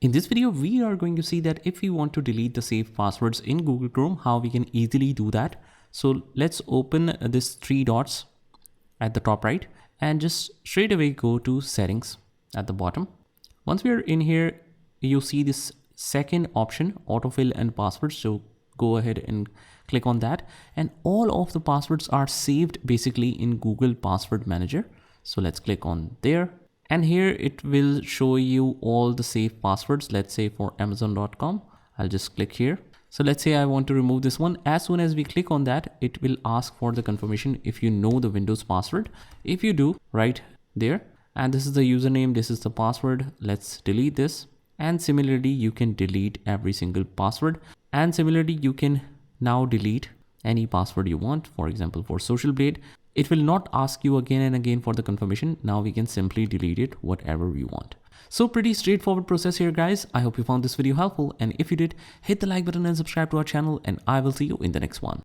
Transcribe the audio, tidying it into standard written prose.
In this video, we are going to see that if we want to delete the saved passwords in Google Chrome, how we can easily do that. So let's open this three dots at the top right and just straight away go to settings at the bottom. Once we are in here, you see this second option, autofill and passwords. So go ahead and click on that. And all of the passwords are saved basically in Google Password Manager. So let's click on there. And here it will show you all the saved passwords. Let's say for Amazon.com, I'll just click here. So let's say I want to remove this one. As soon as we click on that, it will ask for the confirmation if you know the Windows password. If you do, right there, and this is the username, this is the password. Let's delete this. And similarly, you can delete every single password. And similarly, you can now delete any password you want. For example, for Social Blade, it will not ask you again and again for the confirmation. Now we can simply delete it whatever we want. So pretty straightforward process here, guys. I hope you found this video helpful. And if you did, hit the like button and subscribe to our channel, and I will see you in the next one.